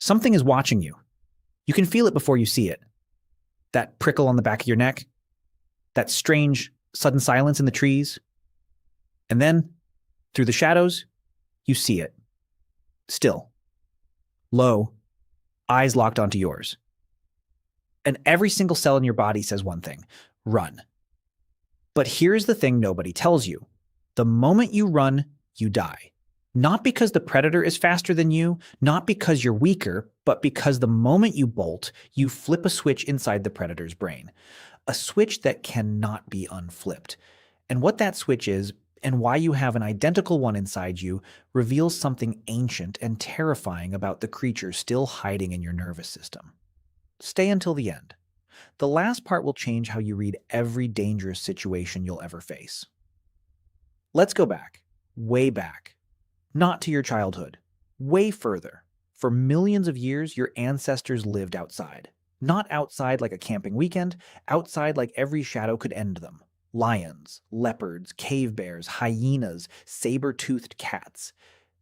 Something is watching you. You can feel it before you see it. That prickle on the back of your neck, that strange, sudden silence in the trees. And then, through the shadows, you see it. Still. Low, eyes locked onto yours. And every single cell in your body says one thing: run. But here's the thing nobody tells you. The moment you run, you die. Not because the predator is faster than you, not because you're weaker, but because the moment you bolt, you flip a switch inside the predator's brain. A switch that cannot be unflipped. And what that switch is, and why you have an identical one inside you, reveals something ancient and terrifying about the creature still hiding in your nervous system. Stay until the end. The last part will change how you read every dangerous situation you'll ever face. Let's go back, way back. Not to your childhood, way further. For millions of years, your ancestors lived outside. Not outside like a camping weekend, outside like every shadow could end them. Lions, leopards, cave bears, hyenas, saber-toothed cats.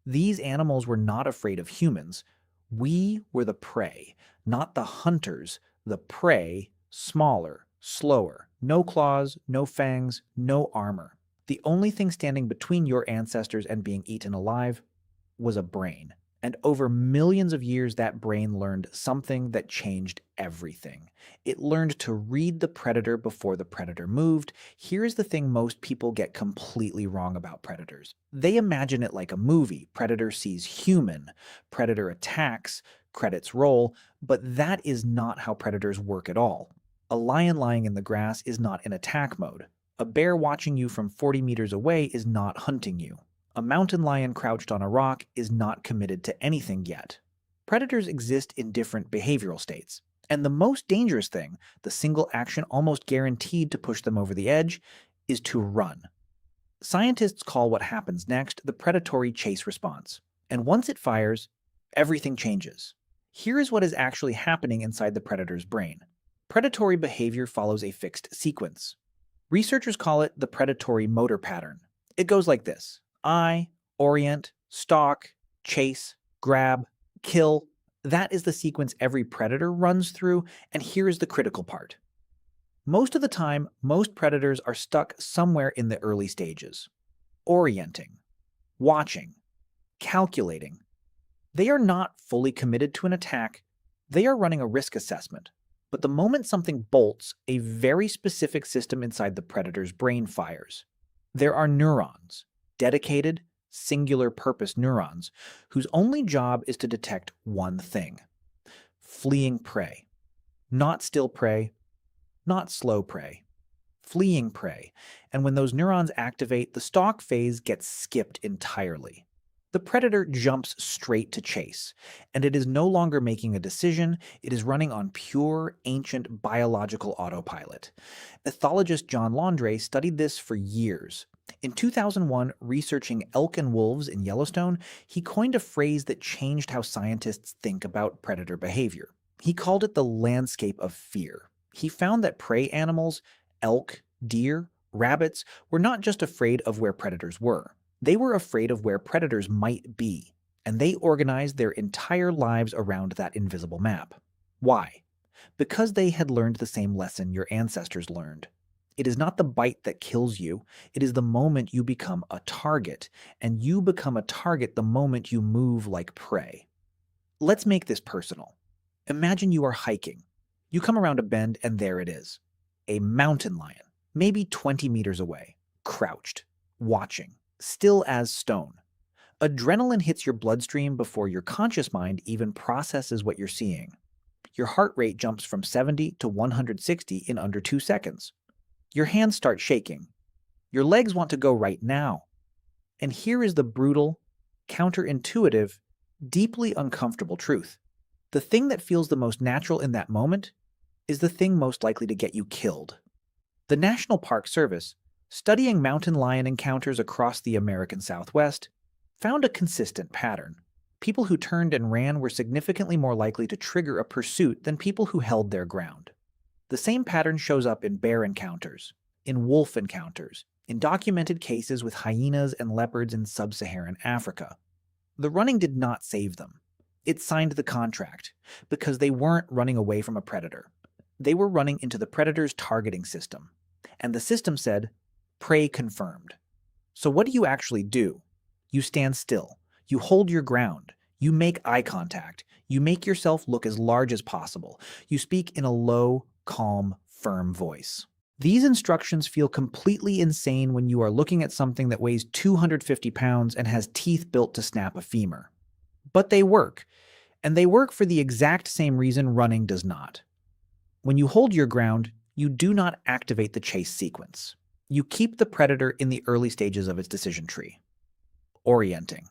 These animals were not afraid of humans. We were the prey, not the hunters. The prey, smaller, slower, no claws, no fangs, no armor. The only thing standing between your ancestors and being eaten alive was a brain. And over millions of years, that brain learned something that changed everything. It learned to read the predator before the predator moved. Here's the thing most people get completely wrong about predators. They imagine it like a movie. Predator sees human, predator attacks, credits roll, but that is not how predators work at all. A lion lying in the grass is not in attack mode. A bear watching you from 40 meters away is not hunting you. A mountain lion crouched on a rock is not committed to anything yet. Predators exist in different behavioral states. And the most dangerous thing, the single action almost guaranteed to push them over the edge, is to run. Scientists call what happens next the predatory chase response. And once it fires, everything changes. Here is what is actually happening inside the predator's brain. Predatory behavior follows a fixed sequence. Researchers call it the predatory motor pattern. It goes like this: eye, orient, stalk, chase, grab, kill. That is the sequence every predator runs through, and here is the critical part. Most of the time, most predators are stuck somewhere in the early stages. Orienting, watching, calculating. They are not fully committed to an attack. They are running a risk assessment. But the moment something bolts, a very specific system inside the predator's brain fires. There are neurons, dedicated, singular-purpose neurons, whose only job is to detect one thing: fleeing prey. Not still prey, not slow prey. Fleeing prey. And when those neurons activate, the stalk phase gets skipped entirely. The predator jumps straight to chase, and it is no longer making a decision. It is running on pure, ancient biological autopilot. Ethologist John Landre studied this for years. In 2001, researching elk and wolves in Yellowstone, he coined a phrase that changed how scientists think about predator behavior. He called it the landscape of fear. He found that prey animals, elk, deer, rabbits, were not just afraid of where predators were. They were afraid of where predators might be, and they organized their entire lives around that invisible map. Why? Because they had learned the same lesson your ancestors learned. It is not the bite that kills you, it is the moment you become a target, and you become a target the moment you move like prey. Let's make this personal. Imagine you are hiking. You come around a bend and there it is. A mountain lion, maybe 20 meters away, crouched, watching. Still as stone. Adrenaline hits your bloodstream before your conscious mind even processes what you're seeing. Your heart rate jumps from 70 to 160 in under 2 seconds. Your hands start shaking. Your legs want to go right now. And here is the brutal, counterintuitive, deeply uncomfortable truth. The thing that feels the most natural in that moment is the thing most likely to get you killed. The National Park Service, studying mountain lion encounters across the American Southwest, found a consistent pattern. People who turned and ran were significantly more likely to trigger a pursuit than people who held their ground. The same pattern shows up in bear encounters, in wolf encounters, in documented cases with hyenas and leopards in sub-Saharan Africa. The running did not save them. It signed the contract because they weren't running away from a predator. They were running into the predator's targeting system. And the system said, prey confirmed. So what do you actually do? You stand still. You hold your ground. You make eye contact. You make yourself look as large as possible. You speak in a low, calm, firm voice. These instructions feel completely insane when you are looking at something that weighs 250 pounds and has teeth built to snap a femur. But they work, and they work for the exact same reason running does not. When you hold your ground, you do not activate the chase sequence. You keep the predator in the early stages of its decision tree. Orienting,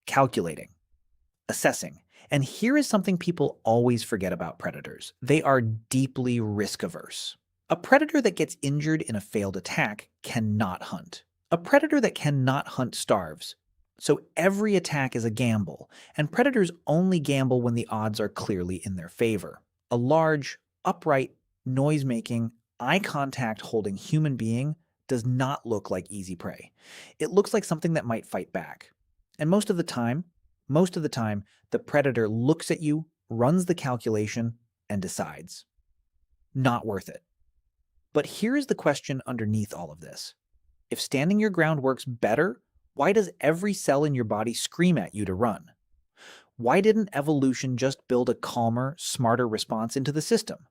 calculating, assessing. And here is something people always forget about predators. They are deeply risk-averse. A predator that gets injured in a failed attack cannot hunt. A predator that cannot hunt starves. So every attack is a gamble, and predators only gamble when the odds are clearly in their favor. A large, upright, noise-making, eye contact holding human being does not look like easy prey. It looks like something that might fight back. And most of the time, the predator looks at you, runs the calculation, and decides. Not worth it. But here is the question underneath all of this. If standing your ground works better, why does every cell in your body scream at you to run? Why didn't evolution just build a calmer, smarter response into the system?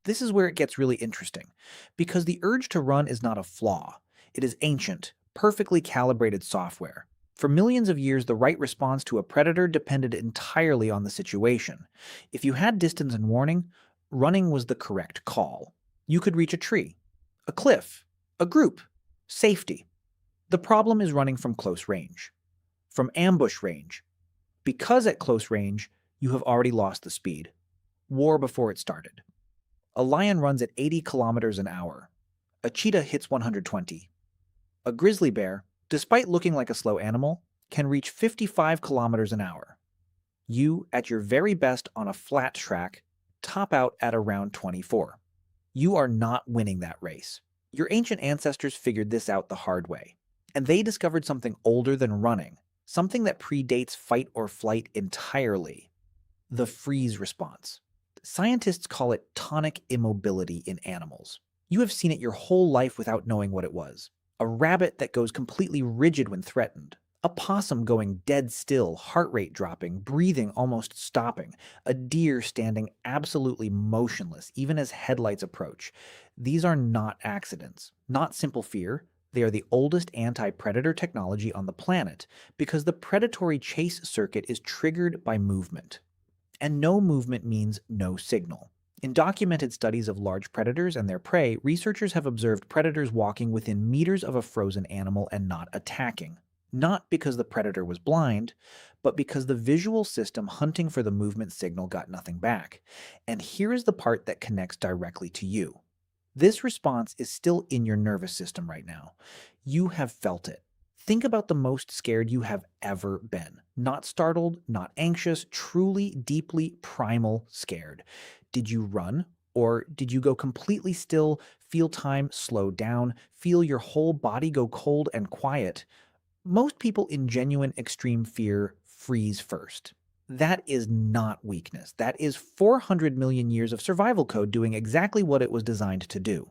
This is where it gets really interesting, because the urge to run is not a flaw. It is ancient, perfectly calibrated software. For millions of years, the right response to a predator depended entirely on the situation. If you had distance and warning, running was the correct call. You could reach a tree, a cliff, a group, safety. The problem is running from close range, from ambush range. Because at close range, you have already lost the speed. War before it started. A lion runs at 80 kilometers an hour. A cheetah hits 120. A grizzly bear, despite looking like a slow animal, can reach 55 kilometers an hour. You, at your very best on a flat track, top out at around 24. You are not winning that race. Your ancient ancestors figured this out the hard way, and they discovered something older than running, something that predates fight or flight entirely: the freeze response. Scientists call it tonic immobility in animals. You have seen it your whole life without knowing what it was. A rabbit that goes completely rigid when threatened. A possum going dead still, heart rate dropping, breathing almost stopping. A deer standing absolutely motionless, even as headlights approach. These are not accidents, not simple fear. They are the oldest anti-predator technology on the planet, because the predatory chase circuit is triggered by movement. And no movement means no signal. In documented studies of large predators and their prey, researchers have observed predators walking within meters of a frozen animal and not attacking. Not because the predator was blind, but because the visual system hunting for the movement signal got nothing back. And here is the part that connects directly to you. This response is still in your nervous system right now. You have felt it. Think about the most scared you have ever been. Not startled, not anxious, truly, deeply, primal scared. Did you run? Or did you go completely still, feel time slow down, feel your whole body go cold and quiet? Most people in genuine extreme fear freeze first. That is not weakness. That is 400 million years of survival code doing exactly what it was designed to do.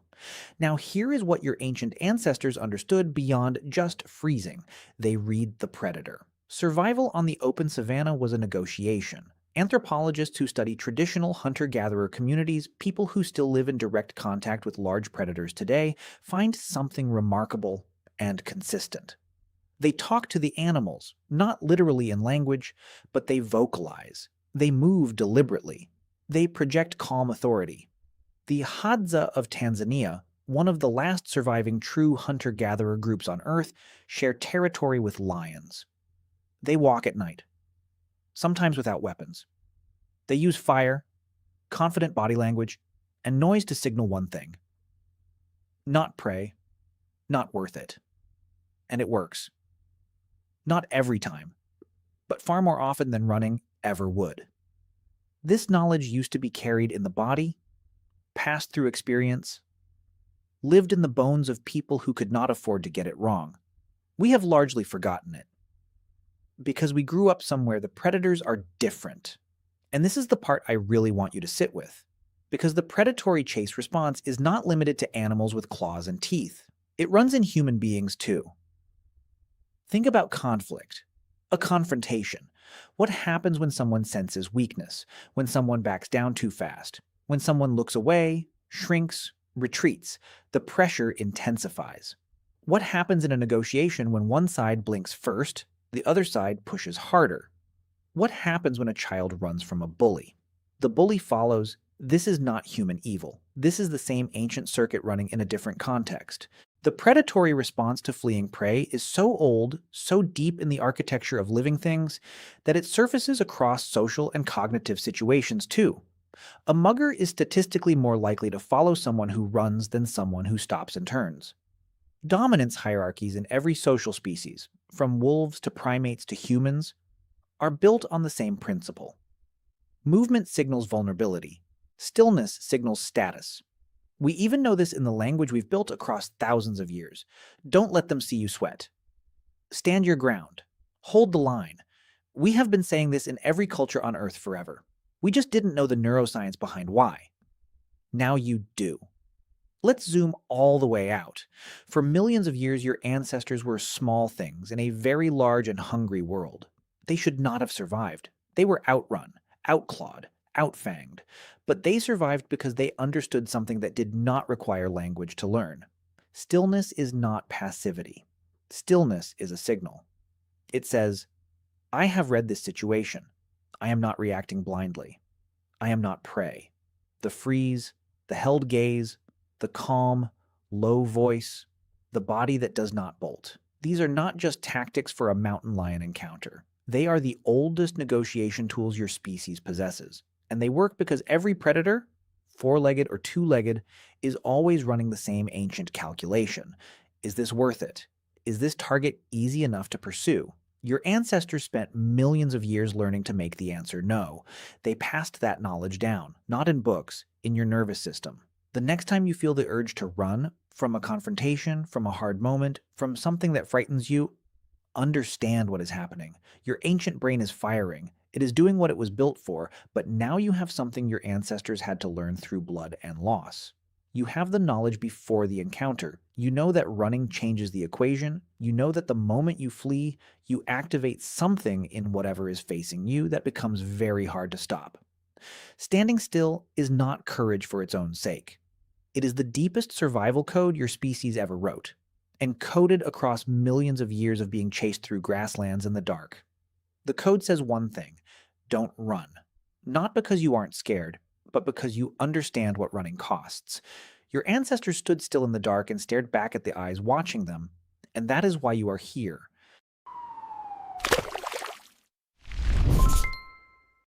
Now, here is what your ancient ancestors understood beyond just freezing. They read the predator. Survival on the open savanna was a negotiation. Anthropologists who study traditional hunter-gatherer communities, people who still live in direct contact with large predators today, find something remarkable and consistent. They talk to the animals, not literally in language, but they vocalize. They move deliberately. They project calm authority. The Hadza of Tanzania, one of the last surviving true hunter-gatherer groups on Earth, share territory with lions. They walk at night, sometimes without weapons. They use fire, confident body language, and noise to signal one thing: not prey, not worth it. And it works. Not every time, but far more often than running ever would. This knowledge used to be carried in the body, passed through experience, lived in the bones of people who could not afford to get it wrong. We have largely forgotten it. Because we grew up somewhere the predators are different. And this is the part I really want you to sit with. Because the predatory chase response is not limited to animals with claws and teeth. It runs in human beings too. Think about conflict, a confrontation. What happens when someone senses weakness, when someone backs down too fast, when someone looks away, shrinks, retreats? The pressure intensifies. What happens in a negotiation when one side blinks first, the other side pushes harder? What happens when a child runs from a bully? The bully follows. This is not human evil. This is the same ancient circuit running in a different context. The predatory response to fleeing prey is so old, so deep in the architecture of living things, that it surfaces across social and cognitive situations too. A mugger is statistically more likely to follow someone who runs than someone who stops and turns. Dominance hierarchies in every social species, from wolves to primates to humans, are built on the same principle. Movement signals vulnerability. Stillness signals status. We even know this in the language we've built across thousands of years. Don't let them see you sweat. Stand your ground. Hold the line. We have been saying this in every culture on Earth forever. We just didn't know the neuroscience behind why. Now you do. Let's zoom all the way out. For millions of years, your ancestors were small things in a very large and hungry world. They should not have survived. They were outrun, outclawed, outfanged. But they survived because they understood something that did not require language to learn. Stillness is not passivity. Stillness is a signal. It says, I have read this situation. I am not reacting blindly. I am not prey. The freeze, the held gaze, the calm, low voice, the body that does not bolt. These are not just tactics for a mountain lion encounter. They are the oldest negotiation tools your species possesses. And they work because every predator, four-legged or two-legged, is always running the same ancient calculation. Is this worth it? Is this target easy enough to pursue? Your ancestors spent millions of years learning to make the answer no. They passed that knowledge down, not in books, in your nervous system. The next time you feel the urge to run from a confrontation, from a hard moment, from something that frightens you, understand what is happening. Your ancient brain is firing. It is doing what it was built for, but now you have something your ancestors had to learn through blood and loss. You have the knowledge before the encounter. You know that running changes the equation. You know that the moment you flee, you activate something in whatever is facing you that becomes very hard to stop. Standing still is not courage for its own sake. It is the deepest survival code your species ever wrote, encoded across millions of years of being chased through grasslands in the dark. The code says one thing: don't run. Not because you aren't scared, but because you understand what running costs. Your ancestors stood still in the dark and stared back at the eyes watching them, and that is why you are here.